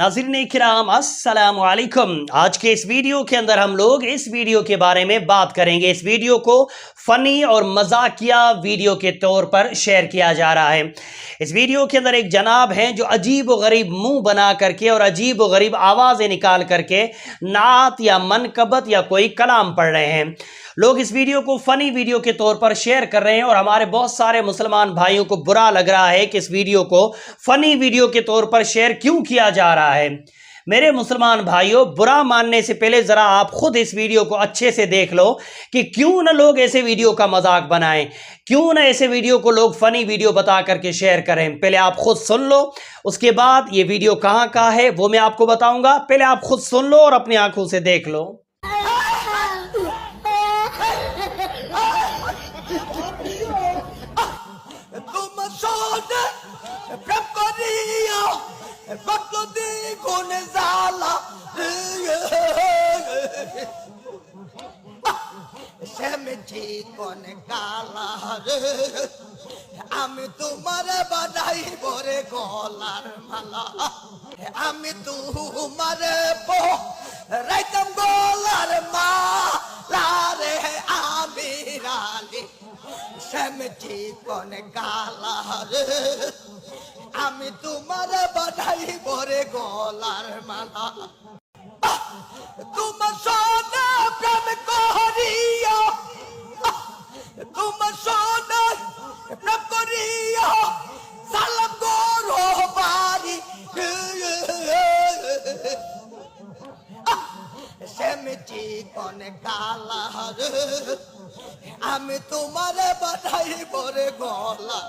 नाज़रीन किराम अस्सलाम वालेकुम। आज के इस वीडियो के अंदर हम लोग इस वीडियो के बारे में बात करेंगे। इस वीडियो को फ़नी और मजाकिया वीडियो के तौर पर शेयर किया जा रहा है। इस वीडियो के अंदर एक जनाब हैं जो अजीब व गरीब मुंह बना करके और अजीब व गरीब आवाज़ें निकाल करके नात या मनकबत या कोई कलाम पढ़ रहे हैं। लोग इस वीडियो को फ़नी वीडियो के तौर पर शेयर कर रहे हैं और हमारे बहुत सारे मुसलमान भाइयों को बुरा लग रहा है कि इस वीडियो को फ़नी वीडियो के तौर पर शेयर क्यों किया जा रहा है। मेरे मुसलमान भाइयों, बुरा मानने से पहले ज़रा आप खुद इस वीडियो को अच्छे से देख लो कि क्यों ना लोग ऐसे वीडियो का मजाक बनाएं, क्यों ना ऐसे वीडियो को लोग फ़नी वीडियो बता करके शेयर करें। पहले आप खुद सुन लो, उसके बाद ये वीडियो कहाँ का है वो मैं आपको बताऊंगा। पहले आप खुद सुन लो और अपनी आंखों से देख लो। আমি তোমারে বানাই বরে গলার মালা, আমি তোমারে রাইতাম গলার মালা রে আমির আলী শ্যামজি কোন গালা রে, আমি তোমারে বানাই বরে গলার মালা। তোমার সঙ্গে প্রেম করিয়া, তোমার সঙ্গে প্রেম করিয়া সালাম করো বাড়ি শ্যামজি কোন গালা রে, আমি তোমারে বানাই বরে গলা।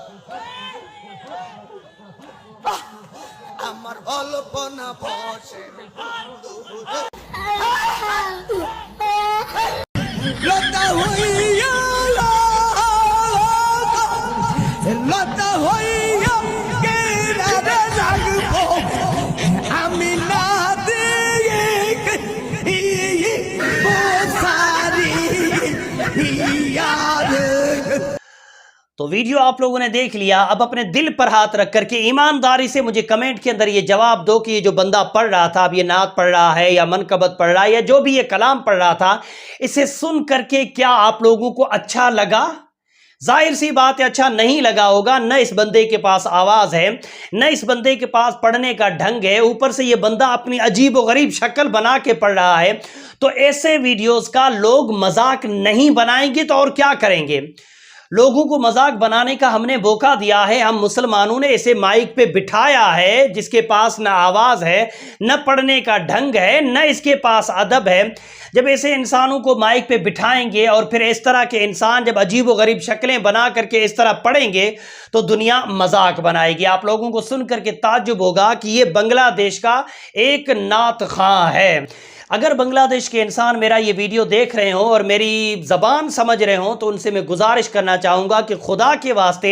আমার অল্পনা বসে লতা হইয়া লতা হইয়া কেরারে রাখবো আমি না দিয়ে সারি यार। तो वीडियो आप लोगों ने देख लिया। अब अपने दिल पर हाथ रख करके ईमानदारी से मुझे कमेंट के अंदर ये जवाब दो कि ये जो बंदा पढ़ रहा था, अब ये नात पढ़ रहा है या मनकबत पढ़ रहा है या जो भी ये कलाम पढ़ रहा था, इसे सुन करके क्या आप लोगों को अच्छा लगा? जाहिर सी बात है अच्छा नहीं लगा होगा। न इस बंदे के पास आवाज़ है, न इस बंदे के पास पढ़ने का ढंग है, ऊपर से ये बंदा अपनी अजीब व गरीब शक्ल बना के पढ़ रहा है। तो ऐसे वीडियोस का लोग मजाक नहीं बनाएंगे तो और क्या करेंगे? लोगों को मजाक बनाने का हमने मौका दिया है। हम मुसलमानों ने इसे माइक पे बिठाया है जिसके पास न आवाज़ है, न पढ़ने का ढंग है, न इसके पास अदब है। जब ऐसे इंसानों को माइक पे बिठाएंगे और फिर इस तरह के इंसान जब अजीब व गरीब शक्लें बना करके इस तरह पढ़ेंगे तो दुनिया मजाक बनाएगी। आप लोगों को सुन करके ताज्जुब होगा कि ये बांग्लादेश का एक नात खां है। अगर बांग्लादेश के इंसान मेरा ये वीडियो देख रहे हो और मेरी ज़बान समझ रहे हो तो उनसे मैं गुजारिश करना चाहूँगा कि खुदा के वास्ते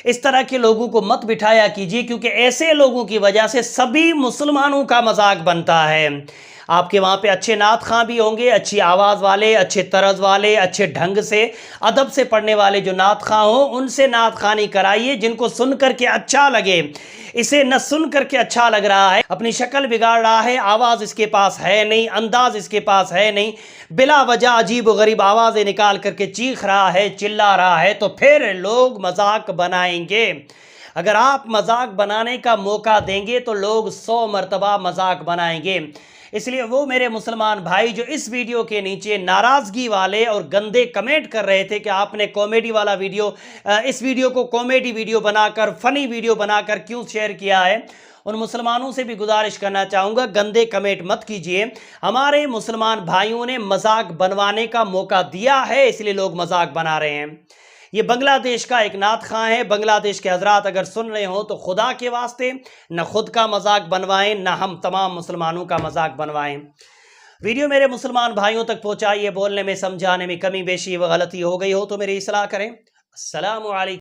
इस तरह के लोगों को मत बिठाया कीजिए, क्योंकि ऐसे लोगों की वजह से सभी मुसलमानों का मजाक बनता है। आपके वहाँ पे अच्छे नात खां भी होंगे, अच्छी आवाज़ वाले, अच्छे तर्ज वाले, अच्छे ढंग से अदब से पढ़ने वाले जो नात खां हो, उनसे नात खानी कराइए जिनको सुन करके अच्छा लगे। इसे न सुन करके अच्छा लग रहा है, अपनी शक्ल बिगाड़ रहा है, आवाज़ इसके पास है नहीं, अंदाज इसके पास है नहीं, बिला वजह अजीब व गरीब आवाज़ें निकाल करके चीख रहा है, चिल्ला रहा है, तो फिर लोग मजाक बनाएंगे। अगर आप मजाक बनाने का मौका देंगे तो लोग 100 मरतबा मजाक बनाएंगे। इसलिए वो मेरे मुसलमान भाई जो इस वीडियो के नीचे नाराज़गी वाले और गंदे कमेंट कर रहे थे कि आपने कॉमेडी वाला वीडियो, इस वीडियो को कॉमेडी वीडियो बनाकर, फ़नी वीडियो बनाकर क्यों शेयर किया है, उन मुसलमानों से भी गुजारिश करना चाहूँगा गंदे कमेंट मत कीजिए। हमारे मुसलमान भाइयों ने मजाक बनवाने का मौका दिया है, इसलिए लोग मजाक बना रहे हैं। ये बांग्लादेश का एक नात खां है। बांग्लादेश के हजरात अगर सुन रहे हो तो खुदा के वास्ते न खुद का मजाक बनवाएं, न हम तमाम मुसलमानों का मजाक बनवाएं। वीडियो मेरे मुसलमान भाइयों तक पहुँचाइए। बोलने में, समझाने में कमी बेशी व गलती हो गई हो तो मेरी इस्लाह करें। अस्सलामु अलैकुम।